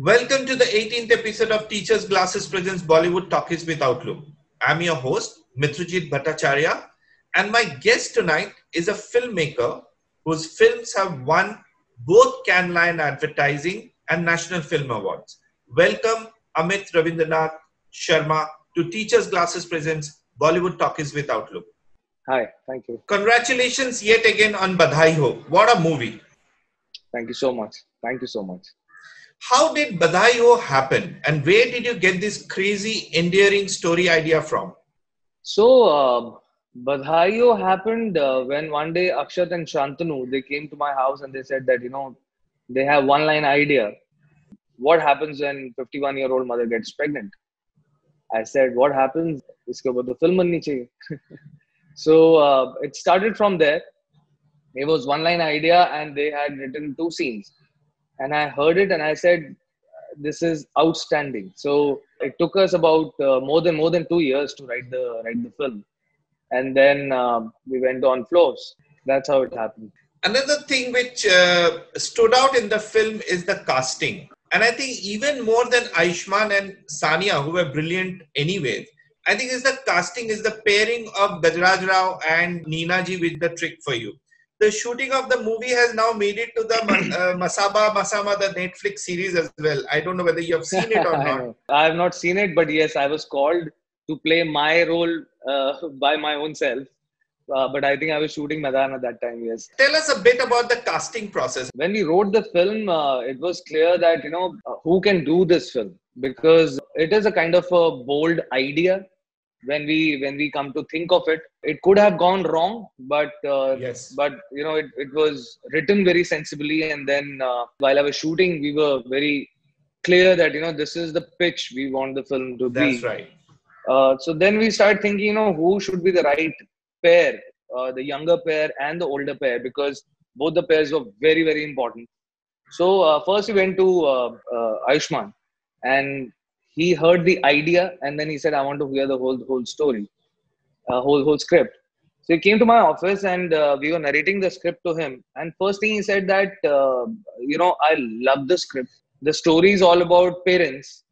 Welcome to the 18th episode of Teachers Glasses Presents Bollywood Talkies with Outlook. I'm your host, Mitrujit Bhattacharya, and my guest tonight is a filmmaker whose films have won both Cannes Lion Advertising and National Film Awards. Welcome, Amit Ravindranath Sharma, to Teachers Glasses Presents Bollywood Talkies with Outlook. Hi, thank you. Congratulations yet again on Badhai Ho. What a movie. Thank you so much. Thank you so much. How did Badhai Ho happen, and where did you get this crazy, endearing story idea from? So, Badhai Ho happened when one day Akshat and Shantanu, they came to my house and they said that, they have one-line idea. What happens when 51-year-old mother gets pregnant? I said, what happens? Iske upar to film banni chahiye. So, it started from there. It was one-line idea and they had written 2 scenes. And I heard it and I said, this is outstanding. So it took us about more than 2 years to write the film. And then we went on floors. That's how it happened. Another thing which stood out in the film is the casting. And I think even more than Ayushmann and Sania, who were brilliant anyway, I think is the casting, is the pairing of Gajraj Rao and Neena ji with the trick for you. The shooting of the movie has now made it to the Masaba Masama, the Netflix series as well. I don't know whether you have seen it or not. I have not seen it, but yes, I was called to play my role by my own self. But I think I was shooting Madan at that time, yes. Tell us a bit about the casting process. When we wrote the film, it was clear that, who can do this film? Because it is a kind of a bold idea. When we come to think of it, it could have gone wrong, but yes. But it was written very sensibly, and then while I was shooting, we were very clear that this is the pitch we want the film to be. That's right. So then we started thinking, who should be the right pair, the younger pair and the older pair, because both the pairs were very, very important. So first we went to Ayushmann, and he heard the idea and then he said, I want to hear the whole story, whole script. So he came to my office and we were narrating the script to him. And first thing he said that, I love the script. The story is all about parents,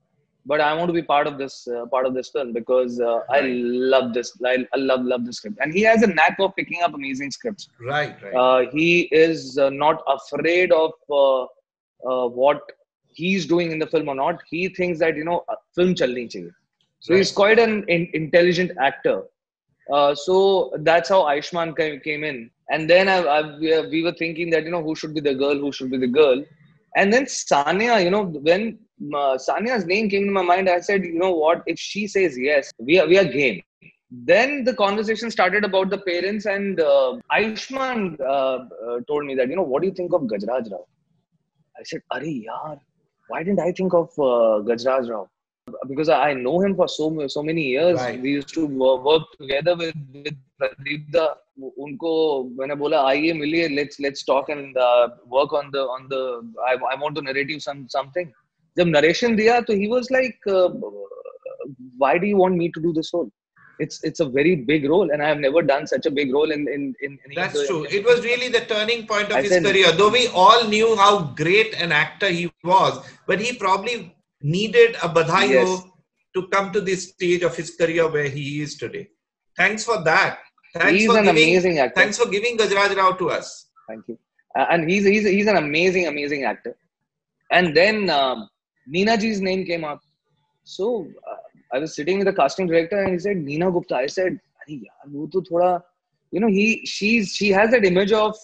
but I want to be part of this film because I love this. I love the script. And he has a knack of picking up amazing scripts. Right. He is not afraid of what he's doing in the film or not. He thinks that film chalni chahiye. So he's quite an intelligent actor. So that's how Ayushmann came in. And then we were thinking that who should be the girl, and then Sania, when Sania's name came to my mind, I said, what, if she says yes, we are game. Then the conversation started about the parents, and Ayushmann told me that what do you think of Gajraj Rao? I said, Arre yaar, why didn't I think of Gajraj Rao? Because I know him for so many years. Right. We used to work together with Pradeep Da. Unko मैंने बोला आइए मिलिए, let's talk and work on the I want to narrate you something. जब narration दिया तो he was like, why do you want me to do this role? It's a very big role, and I have never done such a big role in That's true. It was really the turning point of his career. Though we all knew how great an actor he was, but he probably needed a Badhai Ho to come to this stage of his career where he is today. Thanks for that. He's an amazing actor. Thanks for giving Gajraj Rao to us. Thank you. And he's an amazing actor. And then Neena ji's name came up. So I was sitting with the casting director and he said, Neena Gupta. I said, Arey yaar, wo to thoda, she has that image of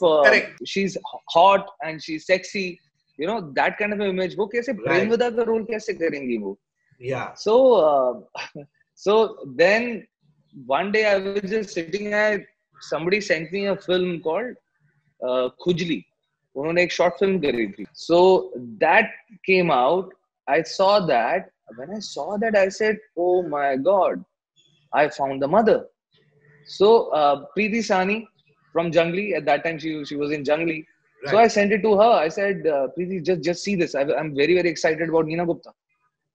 she's hot and she's sexy. That kind of an image. वो कैसे प्रेमवदा का role कैसे करेंगी वो? Yeah. So then one day I was just sitting at, somebody sent me a film called Khujli. उन्होंने एक short film करी थी. So that came out. I saw that. When I saw that, I said, oh my God, I found the mother. So Preeti Sani from Jungli, at that time she was in Jungli. Right. So I sent it to her. I said, Preeti, just see this. I'm very, very excited about Neena Gupta.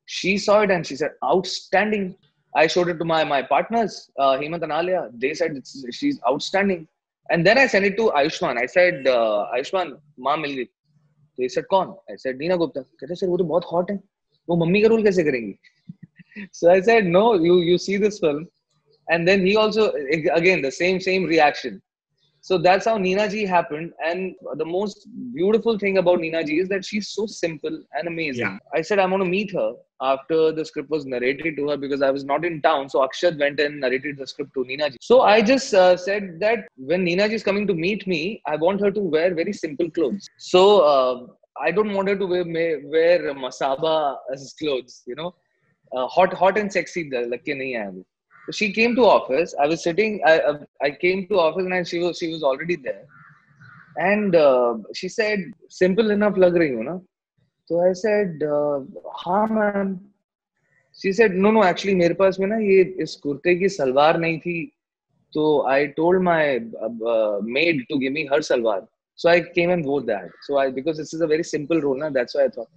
She saw it and she said, outstanding. I showed it to my partners, Hemant and Alia. They said, she's outstanding. And then I sent it to Ayushmann. I said, Ayushmann, maa mil gayi. So he said, कौन? I said, Neena Gupta. कहते sir वो तो बहुत hot है. वो mummy का role कैसे करेंगी? So I said, no, you see this film. And then he also, again, the same reaction. So that's how Neena Ji happened. And the most beautiful thing about Neena Ji is that she's so simple and amazing. Yeah. I said, I want to meet her after the script was narrated to her because I was not in town. So Akshat went and narrated the script to Neena Ji. So I just said that when Neena Ji is coming to meet me, I want her to wear very simple clothes. So I don't want her to wear Masaba as clothes, you know. Hot and sexy like nahi hai abhi. So she came to office. I was sitting. I came to office and she was already there. And she said, "Simple enough lag rahi ho na?" So I said, "हाँ ma'am." She said, "No. Actually, मेरे पास में ना ये इस कुर्ते की सलवार नहीं थी. So I told my maid to give me her salwar. So I came and wore that. So because this is a very simple role, na, that's why I thought."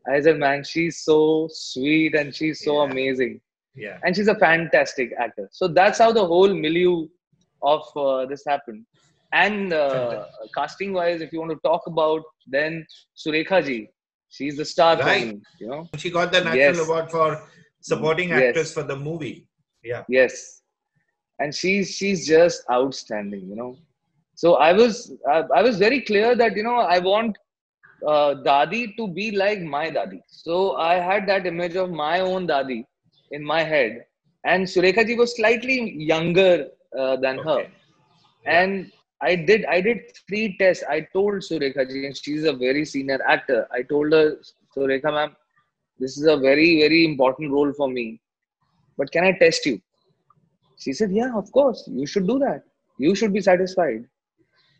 I said, man, she's so sweet and she's so amazing. Yeah. And she's a fantastic actor. So that's how the whole milieu of this happened. And casting wise, if you want to talk about, then Surekha ji, she's the star for me, you know. She got the National Award for supporting actress for the movie. Yeah. Yes. And she's just outstanding, you know. So I was very clear that, you know, I want Dadi to be like my Dadi. So I had that image of my own Dadi in my head. And Surekha ji was slightly younger than her. Yeah. And I did 3 tests. I told Surekha ji, and she's a very senior actor. I told her, Surekha ma'am, this is a very, very important role for me. But can I test you? She said, yeah, of course. You should do that. You should be satisfied.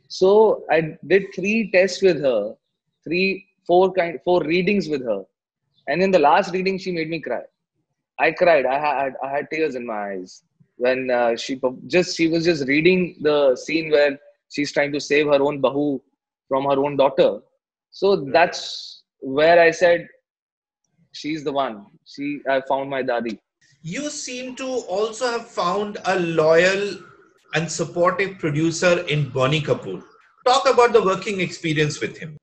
So I did 3 tests with her. 4 readings with her, and in the last reading she made me cry. I cried. I had tears in my eyes when she was just reading the scene where she's trying to save her own bahu from her own daughter. So that's where I said, she's the one. I found my Dadi. You seem to also have found a loyal and supportive producer in Bonnie Kapoor. Talk about the working experience with him.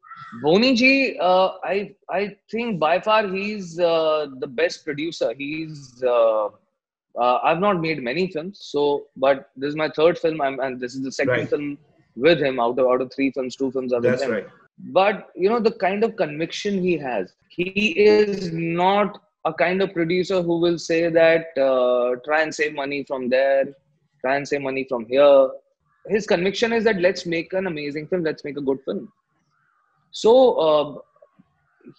Bonnie ji, I think by far he's the best producer. I've not made many films, but this is my 3rd film, and this is the 2nd film with him out of 3 films. 2 films are with him. That's right. But you know the kind of conviction he has. He is not a kind of producer who will say that try and save money from there, try and save money from here. His conviction is that let's make an amazing film. Let's make a good film. So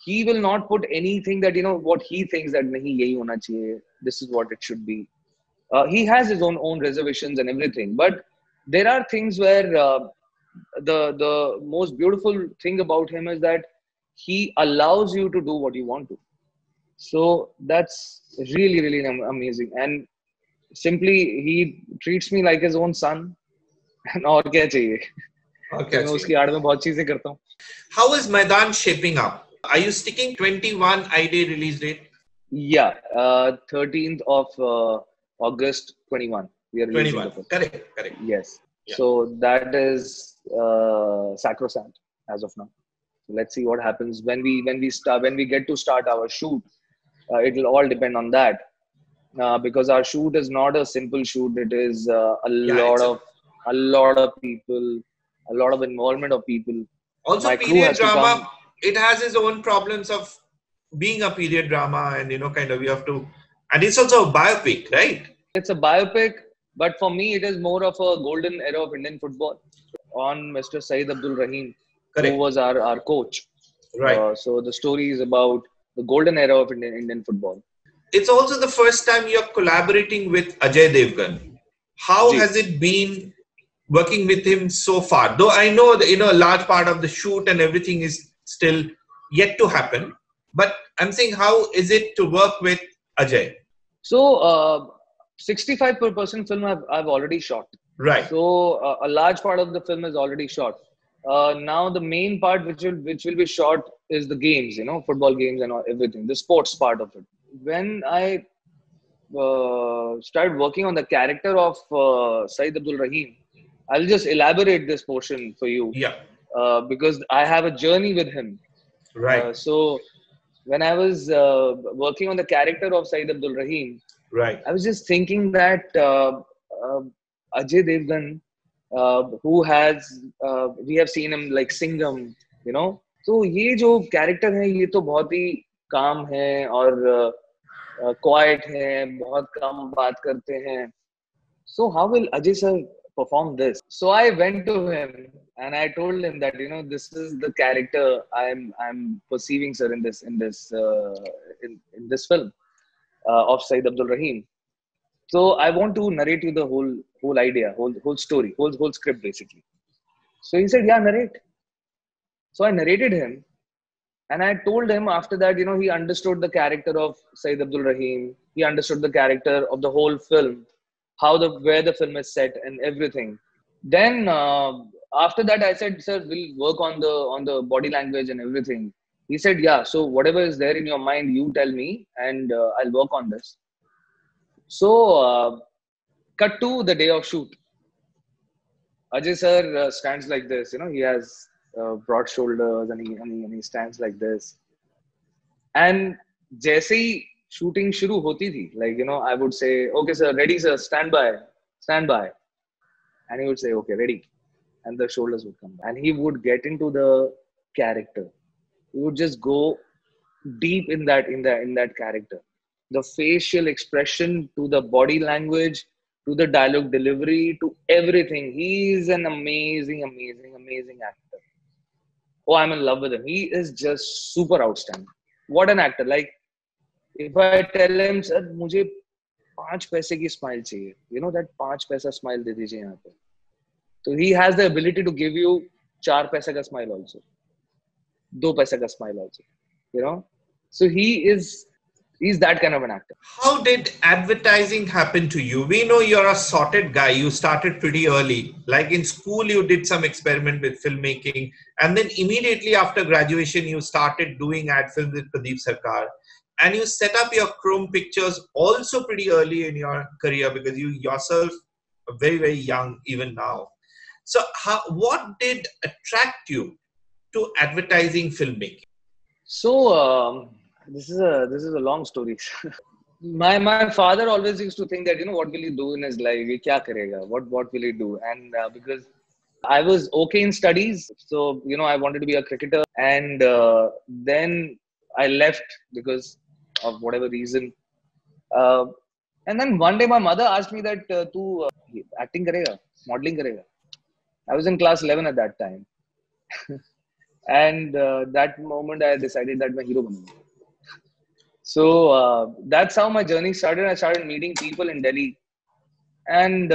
he will not put anything that, you know, what he thinks that nahi yahi hona chahiye, this is what it should be. He has his own reservations and everything, but there are things where the most beautiful thing about him is that he allows you to do what you want to. So that's really, really amazing. And simply he treats me like his own son. And और क्या चाहिए? मैं उसकी आड़ में बहुत चीजें करता हूँ. How is Maidan shaping up? Are you sticking 21 ID release date? Yeah, 13th of August 21. We are releasing 21. Correct. Yes. Yeah. So that is sacrosanct as of now. So let's see what happens when we get to start our shoot. It will all depend on that because our shoot is not a simple shoot. It is a lot of people, a lot of involvement of people. Also, period drama, it has its own problems of being a period drama, and you know, kind of you have to, and it's also a biopic, right? It's a biopic, but for me, it is more of a golden era of Indian football on Mr. Saeed Abdul Rahim, who was our coach. Right. So the story is about the golden era of Indian football. It's also the first time you're collaborating with Ajay Devgan. How has it been working with him so far? Though I know that, you know, a large part of the shoot and everything is still yet to happen. But I'm saying, how is it to work with Ajay? So, 65% film I've already shot. Right. So, a large part of the film is already shot. Now, the main part which will be shot is the games, you know, football games and everything, the sports part of it. When I started working on the character of Saeed Abdul Rahim, I'll just elaborate this portion for you. Yeah. Because I have a journey with him. Right. So when I was working on the character of Saeed Abdul Rahim, Right. I was just thinking that uh, Ajay Devgan, we have seen him like Singham, you know. तो ये जो character है ये तो बहुत ही काम है और क्वाइट है, बहुत कम बात करते हैं. So how will Ajay sir perform this? So I went to him and I told him that this is the character I'm perceiving, sir, in this film of Saeed Abdul Rahim. So I want to narrate you the whole idea, whole story, whole script basically. So he said, yeah, narrate. So I narrated him, and I told him after that, he understood the character of Saeed Abdul Rahim. He understood the character of the whole film, where the film is set and everything. Then after that, I said, sir, we'll work on the body language and everything. He said, yeah. So whatever is there in your mind, you tell me, and I'll work on this. So cut to the day of shoot. Ajay sir stands like this. He has broad shoulders and he stands like this. And जैसे ही shooting शुरू होती थी, like I would say, okay sir, ready sir, stand by, and he would say, okay, ready, and the shoulders would come back, and he would get into the character. He would just go deep in that character. The facial expression, to the body language, to the dialogue delivery, to everything. He is an amazing actor. Oh, I'm in love with him. He is just super outstanding. What an actor. Like, if I tell him, sir, मुझे 5 पैसे की smile चाहिए. That 5 पैसा smile दे दीजिए यहाँ पे. So he has the ability to give you 4 पैसे का smile also. 2 पैसे का smile also. So he's that kind of an actor. How did advertising happen to you? We know you're a sorted guy. You started pretty early. Like in school, you did some experiment with filmmaking. And then immediately after graduation, you started doing ad films with Pradeep Sarkar. And you set up your Chrome Pictures also pretty early in your career, because you yourself are very, very young even now. So what did attract you to advertising filmmaking? So this is a long story. My father always used to think that what will he do in his life? Ye kya karega? What will he do? And because I was okay in studies, so I wanted to be a cricketer, and then I left because of whatever reason. And then one day my mother asked me that tu acting karega, modeling karega. I was in class 11 at that time. And that moment I decided that मैं hero बनूंगा. So that's how my journey started. I started meeting people in Delhi, and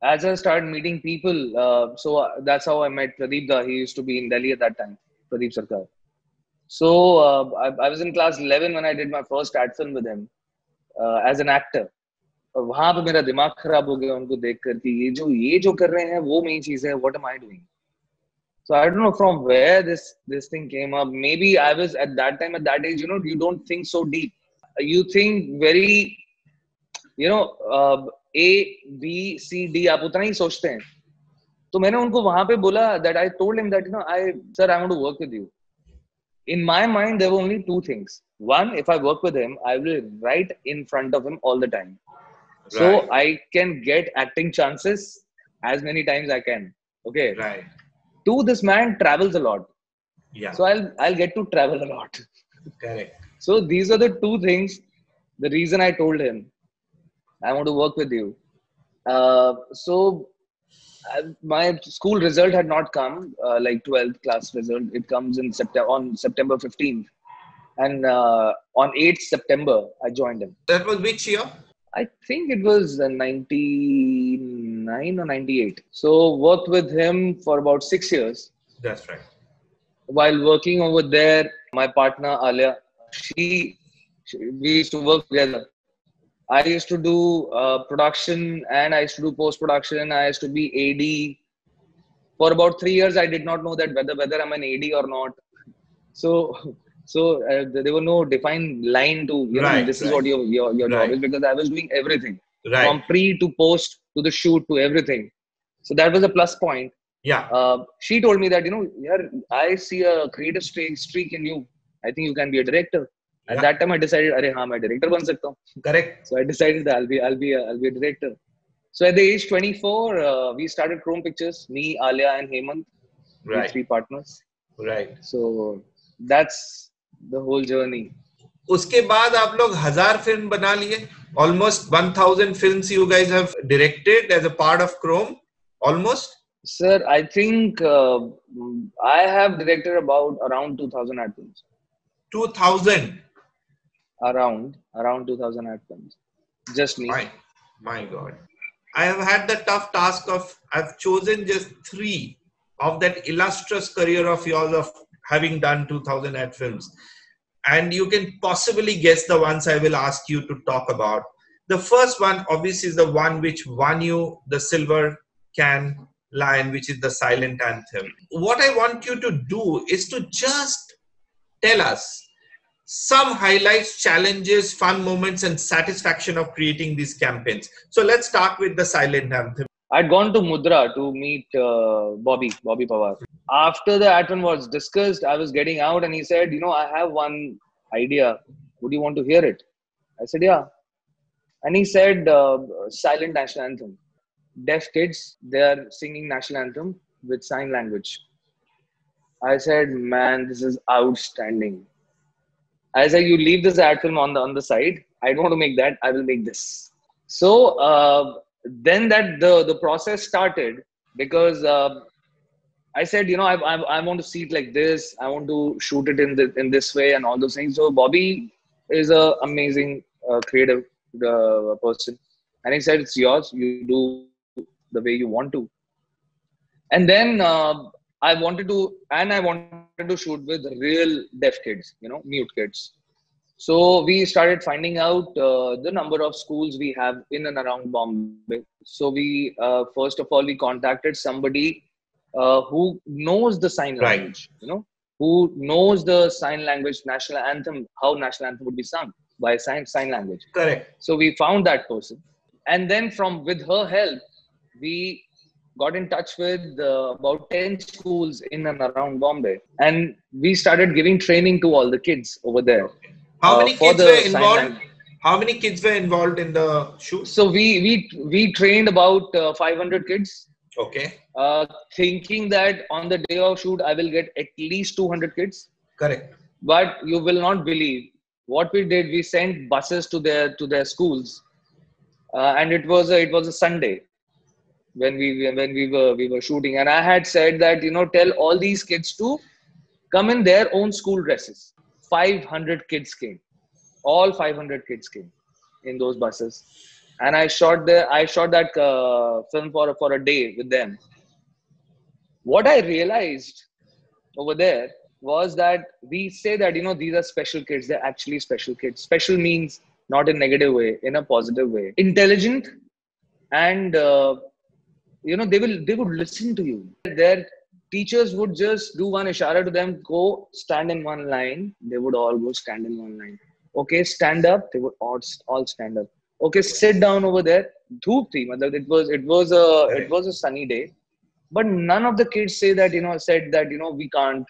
as I started meeting people, so that's how I met Pradeep Da. He used to be in Delhi at that time, Pradeep Sarkar. So I was in class 11 when I did my first ad film with him as an actor. और वहाँ पे मेरा दिमाग खराब हो गया उनको देखकर कि ये जो कर रहे हैं वो मेन चीज है. What am I doing? So I don't know from where this thing came up. Maybe I was at that time, at that age, you don't think so deep. You think very, A, B, C, D, आप उतना ही सोचते हैं. तो मैंने उनको वहाँ पे बोला that I told him that, sir, I want to work with you. In my mind, there were only 2 things. One, if I work with him, I will write in front of him all the time. So Right. I can get acting chances as many times I can. Okay. Right. 2, this man travels a lot. Yeah. So I'll get to travel a lot. Correct. So these are the 2 things. The reason I told him, I want to work with you. My school result had not come, like 12th class result. It comes on September 15th. And on 8th September, I joined him. That was which year? I think it was 99 or 98. So worked with him for about 6 years. That's right. While working over there, my partner Alia, we used to work together. I used to do production and I used to do post-production. I used to be AD. For about 3 years, I did not know that whether I'm an AD or not. So there were no defined line to this is what your job is, because I was doing everything from pre to post to the shoot to everything. So that was a plus point. Yeah. She told me that, yeah, I see a creative streak in you. I think you can be a director. At Yeah. that time, I decided, अरे हाँ मैं director बन सकता हूँ. Correct. So I decided that I'll be a director. So at the age 24, we started Chrome Pictures. Me, Alia, and Hemant, we Right. 3 partners. Right. So that's the whole journey. उसके बाद आप लोग 1000 film बना लिए. Almost 1000 films you guys have directed as a part of Chrome. Almost. Sir, I think I have directed around 2000 ad films. 2000. Around 2000 ad films. Just me. My God. I have had the tough task of, I've chosen just 3 of that illustrious career of yours of having done 2000 ad films. And you can possibly guess the ones I will ask you to talk about. The first one, obviously, is the one which won you the Silver Can Lion, which is the Silent Anthem. What I want you to do is to just tell us some highlights, challenges, fun moments, and satisfaction of creating these campaigns. So let's start with the Silent Anthem. I'd gone to Mudra to meet Bobby Pawar. After the ad film was discussed, I was getting out and he said, I have one idea. Would you want to hear it? I said, yeah. And he said, silent national anthem. Deaf kids, they are singing national anthem with sign language. I said, man, this is outstanding. I said, you leave this ad film on the side. I don't want to make that. I will make this. So then that the process started because I said, I want to see it like this. I want to shoot it in this way and all those things. So Bobby is an amazing creative person. And he said, it's yours. You do the way you want to. And then I wanted to shoot with real deaf kids, mute kids. So we started finding out the number of schools we have in and around Bombay. So we, first of all, we contacted somebody who knows the sign language, who knows the sign language national anthem, how national anthem would be sung by sign language. Correct. So we found that person. And then with her help, we got in touch with about 10 schools in and around Bombay. And we started giving training to all the kids over there. How many kids were involved? How many kids were involved in the shoot? So we trained about 500 kids. Okay. Thinking that on the day of shoot, I will get at least 200 kids. Correct. But you will not believe what we did. We sent buses to their schools, and it was a Sunday when we were shooting. And I had said that tell all these kids to come in their own school dresses. 500 kids came. All 500 kids came in those buses. And I shot that film for a day with them. What I realized over there was that we say that, these are special kids. They're actually special kids. Special means not in a negative way, in a positive way. Intelligent and, they would listen to you. Their teachers would just do one ishara to them, go stand in one line. They would all go stand in one line. Okay, stand up. They would all stand up. Okay, sit down over there. Dhoop thi, it was a sunny day, but none of the kids said that we can't.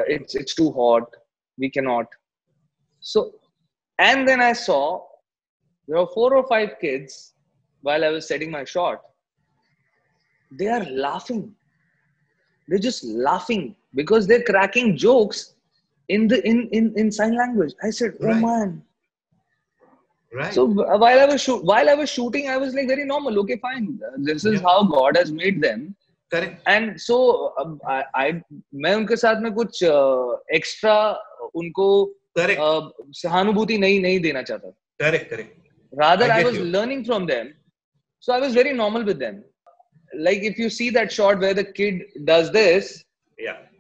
It's too hot. We cannot. So, and then I saw there were 4 or 5 kids while I was setting my shot. They are laughing. They're just laughing because they're cracking jokes in sign language. I said, "Oh man." Right. So while I was shooting, I was like very normal. Okay, fine. This is how God has made them. Correct. And so मैं उनके साथ में कुछ extra उनको सहानुभूति नहीं देना चाहता. Correct. Rather, I was learning from them. So I was very normal with them. Like if you see that shot where the kid does this,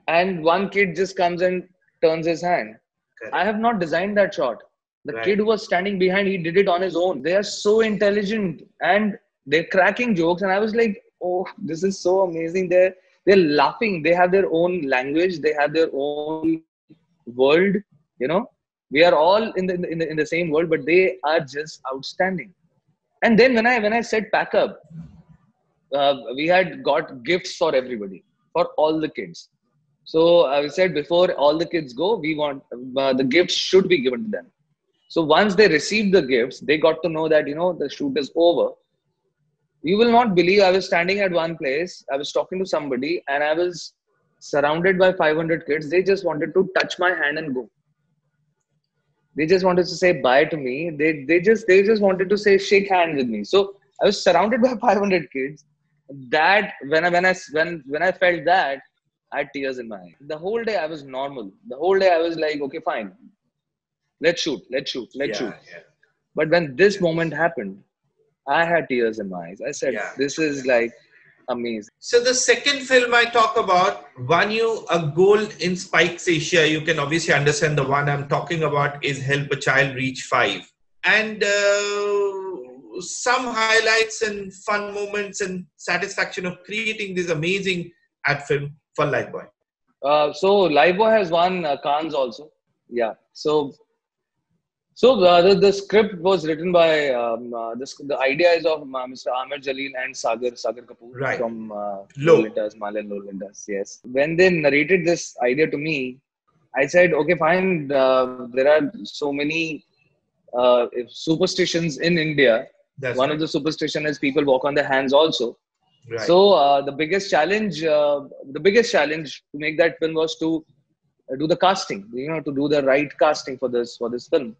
and one kid just comes and turns his hand. Correct. I have not designed that shot. The kid who was standing behind, he did it on his own. They are so intelligent and they're cracking jokes. And I was like, oh, this is so amazing. They're laughing. They have their own language. They have their own world. We are all in the same world, but they are just outstanding. And then when I said pack up, we had got gifts for everybody, for all the kids. So I said before all the kids go, we want the gifts should be given to them. So once they received the gifts, they got to know that, the shoot is over. You will not believe, I was standing at one place, I was talking to somebody, and I was surrounded by 500 kids. They just wanted to touch my hand and go. They just wanted to say bye to me. They just wanted to say shake hands with me. So I was surrounded by 500 kids. That when I felt that, I had tears in my eyes. The whole day I was normal. The whole day I was like, okay, fine, let's shoot. Yeah. But when this moment happened, I had tears in my eyes. I said, Yeah. this is like amazing. So the second film I talk about won you a gold in Spikes Asia. You can obviously understand the one I'm talking about is Help a Child Reach 5. And some highlights and fun moments and satisfaction of creating this amazing ad film for Lifebuoy. So Lifebuoy has won Cannes also. Yeah. So the script was written by the idea is of Mr. Amir Jaleel and Sagar Kapoor Right. from Low. Malayan Lowlanders. Yes. When they narrated this idea to me, I said, okay, fine. There are so many superstitions in India. That's One right. of the superstition is people walk on their hands also. Right. So the biggest challenge to make that film was to do the casting. To do the right casting for this film.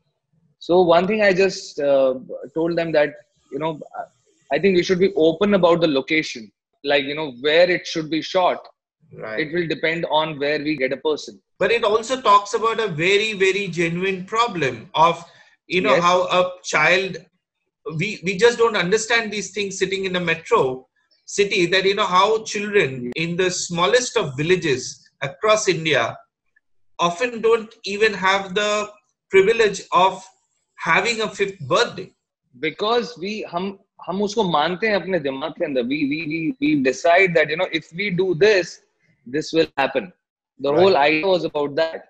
So one thing I just told them that, I think we should be open about the location, like, where it should be shot. Right. It will depend on where we get a person. But it also talks about a very, very genuine problem of, Yes. how a child, we just don't understand these things sitting in a metro city, that, how children in the smallest of villages across India often don't even have the privilege of having a 5th birthday. Because हम उसको मानते हैं अपने दिमाग के अंदर. We decide that, if we do this will happen. The whole idea was about that.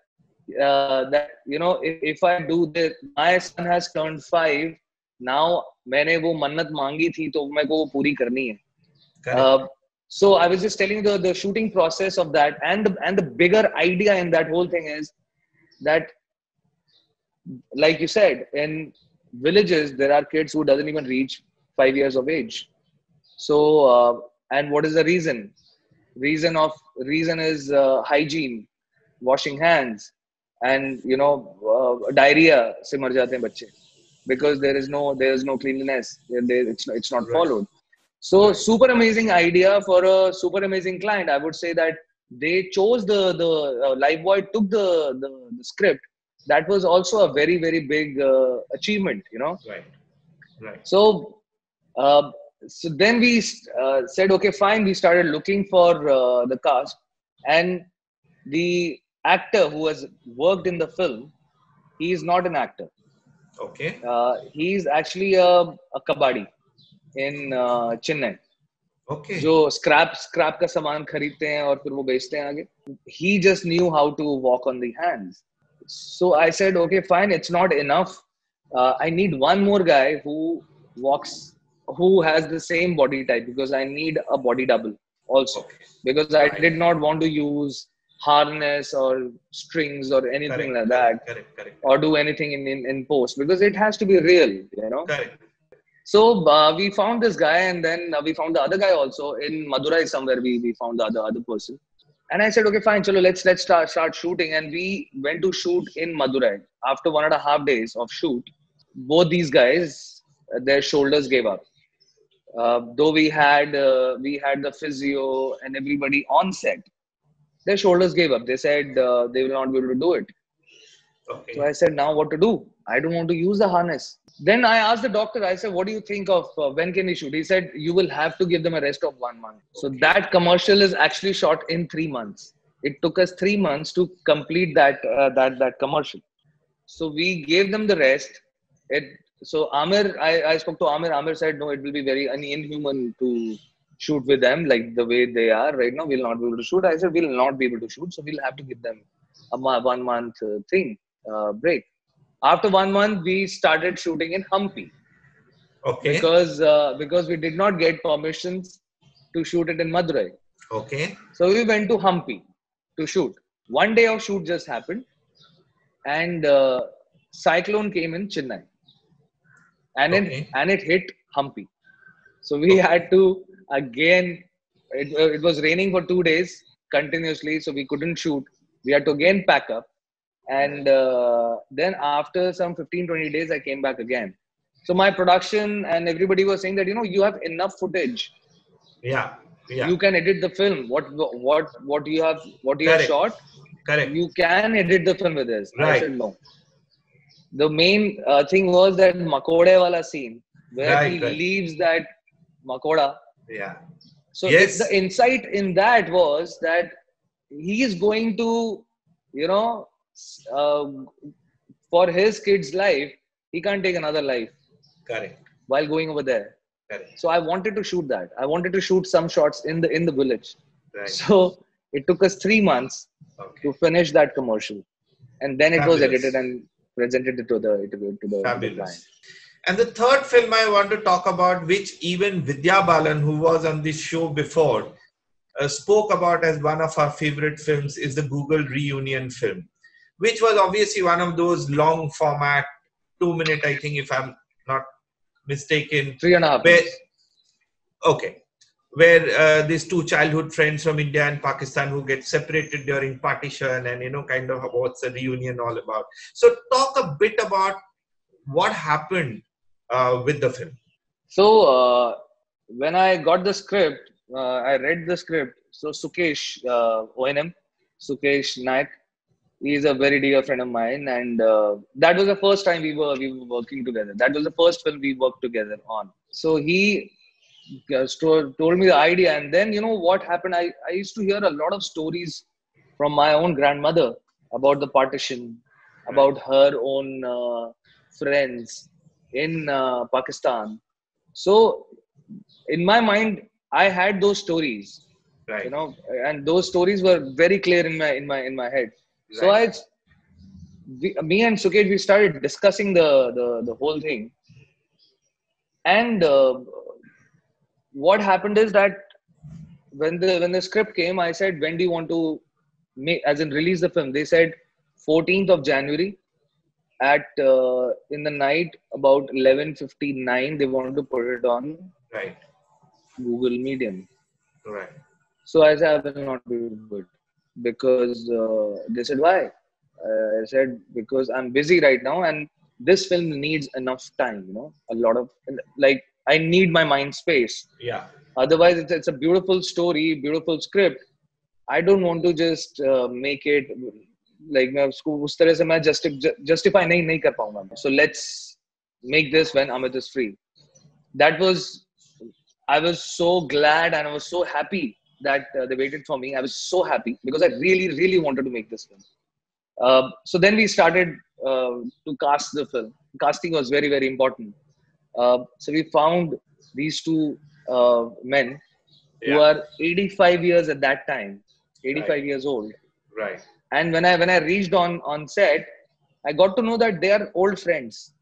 That, if I do this, my son has turned 5. Now मैंने वो मन्नत मांगी थी तो मेरे को वो पूरी करनी है. So I was just telling you the shooting process of that, and the bigger idea in that whole thing is that, like you said, in villages there are kids who doesn't even reach 5 years of age. So and what is the reason? Reason is hygiene, washing hands, and diarrhea se mar jate hain bacche, because there is no cleanliness. It's not followed. So super amazing idea for a super amazing client. I would say that they chose the Lifebuoy took the script. That was also a very, very big achievement, Right. So then we said, okay, fine. We started looking for the cast, and the actor who has worked in the film, he is not an actor. Okay. He's actually a kabadi in Chennai. Okay. जो scrap का सामान खरीदते हैं और फिर वो बेचते हैं आगे. He just knew how to walk on the hands. So I said, okay, fine, it's not enough. I need one more guy who has the same body type, because I need a body double also. Okay. Because I did not want to use harness or strings or anything like that. Correct. Or do anything in post, because it has to be real, Correct. So we found this guy, and then we found the other guy also in Madurai somewhere. We found the other person. And I said, okay, fine, chalo, let's start shooting. And we went to shoot in Madurai. After 1.5 days of shoot, both these guys, their shoulders gave up. Though we had the physio and everybody on set, their shoulders gave up. They said they will not be able to do it. Okay. So I said, now what to do? I don't want to use the harness. Then I asked the doctor, I said, what do you think of when can we shoot? He said, you will have to give them a rest of 1 month. So that commercial is actually shot in 3 months. It took us 3 months to complete that commercial. So we gave them the rest. So Amir, I spoke to Amir. Amir said, no, it will be very inhuman to shoot with them like the way they are right now. We'll not be able to shoot. I said, we'll not be able to shoot. So we'll have to give them a 1 month break. After 1 month, we started shooting in Hampi. Okay. Because we did not get permissions to shoot it in Madurai. Okay. So we went to Hampi to shoot. One day of shoot just happened, and cyclone came in Chennai, and it hit Hampi. So we had to again. It was raining for 2 days continuously, so we couldn't shoot. We had to again pack up, and then after some 15-20 days, I came back again. So my production and everybody was saying that you have enough footage. Yeah. Yeah. You can edit the film. What you have Correct. shot. Correct. You can edit the film with this. Right. I said no. The main thing was that Makode wala scene where he leaves that Makoda. Yeah. So the insight in that was that he is going to, for his kid's life, he can't take another life. Correct. While going over there. Correct. So I wanted to shoot that. I wanted to shoot some shots in the village. Right. So it took us 3 months to finish that commercial, and then it was edited and presented to the client. And the third film I want to talk about, which even Vidya Balan, who was on this show before, spoke about as one of our favorite films, is the Google Reunion film, which was obviously one of those long format, 2-minute, I think, if I'm not mistaken. 3.5 minutes. Okay. Where these two childhood friends from India and Pakistan who get separated during partition and, kind of what's the reunion all about. So talk a bit about what happened with the film. So when I got the script, I read the script. So Sukesh, O&M, Sukesh Naik, he is a very dear friend of mine, and that was the first time we were working together. That was the first film we worked together on. So he told me the idea, and then what happened. I used to hear a lot of stories from my own grandmother about the partition, about her own friends in Pakistan. So in my mind, I had those stories, right. And those stories were very clear in my head. Right. So me and Sukesh, we started discussing the whole thing, and what happened is that when the script came, I said, when do you want to release the film? They said 14th of January at in the night about 11:59. They wanted to put it on Google Medium. Right. So I said, I will not be good, because they said, why? I said, because I'm busy right now, and this film needs enough time. A lot of I need my mind space. Yeah. Otherwise, it's a beautiful story, beautiful script. I don't want to just make it like मैं उसको उस तरह से मैं justify नहीं कर पाऊंगा. So let's make this when Amit is free. I was so glad and I was so happy that they waited for me. I was so happy because I really, really wanted to make this film. So then we started to cast the film. Casting was very, very important. So we found these two men who are 85 years at that time, 85 years old. Right. And when I reached on set, I got to know that they are old friends.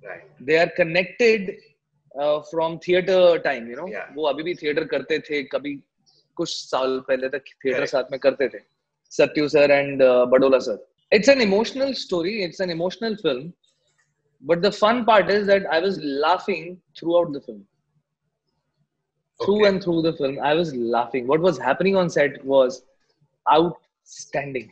Right. They are connected from theater time. वो अभी भी theater करते थे. कभी कुछ साल पहले तक theater साथ में करते थे. Satyu sir and Badola sir. It's an emotional story. It's an emotional film. But the fun part is that I was laughing throughout the film. Through and through the film, I was laughing. What was happening on set was outstanding.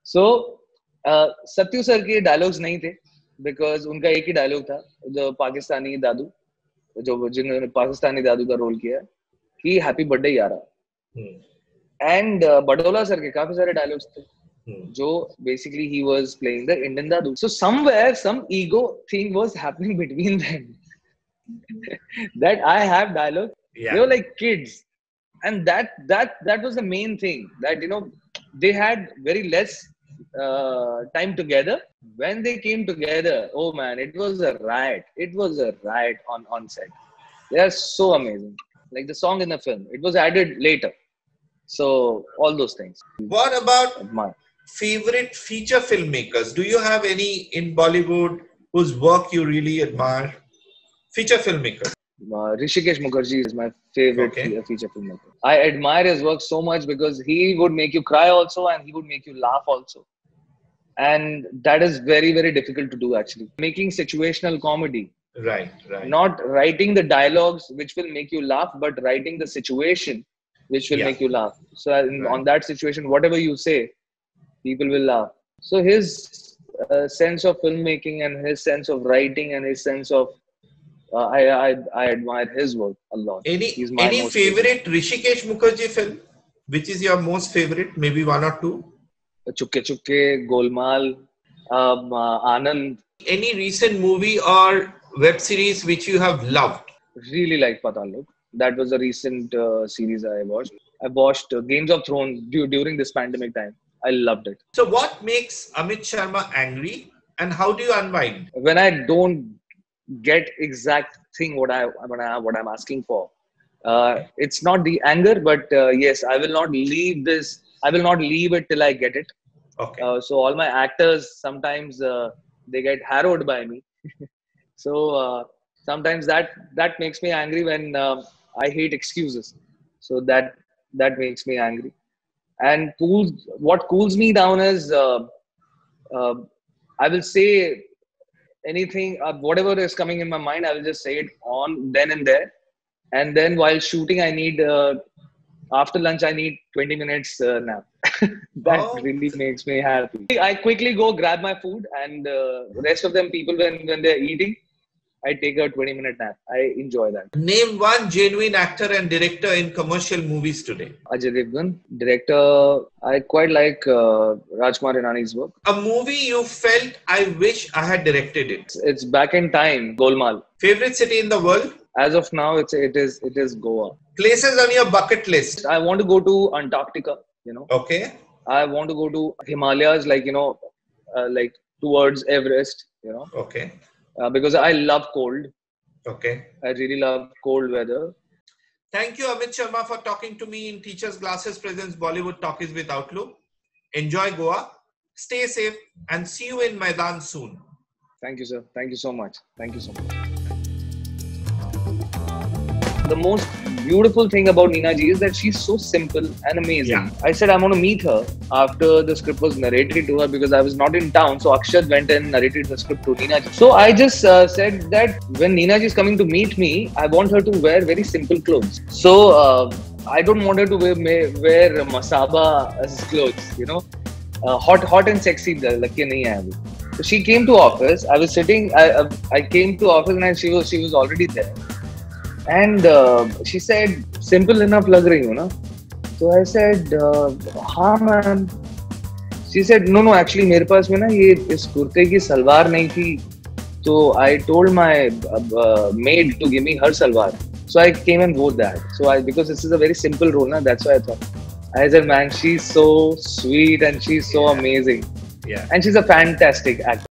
So, Satyu sir के dialogues नहीं थे, because उनका एक ही dialogue था, जो पाकिस्तानी दादू, जिन्होंने पाकिस्तानी दादू का role किया, कि Happy Birthday यारा. And Badola sir के काफी सारे dialogues थे. So basically he was playing the Indian Dadu. So somewhere some ego thing was happening between them. That I have dialogue. They were like kids, and that was the main thing. That they had very less time together. When they came together, oh man, it was a riot. It was a riot on set. They are so amazing. Like the song in the film, it was added later. So all those things. What about favorite feature filmmakers? Do you have any in Bollywood whose work you really admire? Feature filmmakers. Rishikesh Mukherjee is my favorite feature filmmaker. I admire his work so much because he would make you cry also and he would make you laugh also. And that is very, very difficult to do actually. Making situational comedy. Right. Not writing the dialogues which will make you laugh, but writing the situation which will make you laugh. So on that situation, whatever you say, people will laugh. So his sense of filmmaking and his sense of writing and his sense of I admire his work a lot. Any favorite Rishikesh Mukherjee film? Which is your most favorite? Maybe one or two? Chukke Chukke, Golmaal, Anand. Any recent movie or web series which you have loved? Really like Patal Lok. That was a recent series I watched. I watched Games of Thrones during this pandemic time. I loved it. So what makes Amit Sharma angry and how do you unwind? When I don't get exact thing what I'm asking for. It's not the anger, but yes, I will not leave this. I will not leave it till I get it. Okay. So all my actors sometimes they get harrowed by me. So sometimes that makes me angry when I hate excuses. So that makes me angry. And what cools me down is I will say anything, whatever is coming in my mind, I will just say it on then and there. And then while shooting, I need after lunch, I need 20 minutes nap. That really makes me happy. I quickly go grab my food, and rest of them people when they're eating, I take a 20-minute nap. I enjoy that. Name one genuine actor and director in commercial movies today. Ajay Devgan. Director, I quite like Rajkumar Hirani's work. A movie you felt, I wish I had directed it. It's Back in Time, Golmaal. Favorite city in the world? As of now, it is Goa. Places on your bucket list? I want to go to Antarctica, Okay. I want to go to Himalayas, like towards Everest, Okay. Because I love cold. Okay. I really love cold weather. Thank you, Amit Sharma, for talking to me in Teachers Glasses Presents Bollywood Talkies with Outlook. Enjoy Goa. Stay safe and see you in Maidan soon. Thank you, sir. Thank you so much. Thank you so much. The most beautiful thing about Neena ji is that she's so simple and amazing. Yeah. I said I want to meet her after the script was narrated to her because I was not in town. So Akshat went and narrated the script to Neena ji. So I just said that when Neena ji is coming to meet me, I want her to wear very simple clothes. So I don't want her to wear masaba as clothes, hot and sexy. So she came to office. I was sitting. I came to office and she was already there. And she said, simple enough lag rahi ho na? So I said, हाँ ma'am. She said, no, actually मेरे पास में ना ये इस कुर्ते की सलवार नहीं थी. So I told my maid to give me her salwar. So I came and wore that. So because this is a very simple role, that's why I thought. I said, man, she's so sweet and she's so amazing. Yeah. And she's a fantastic actor.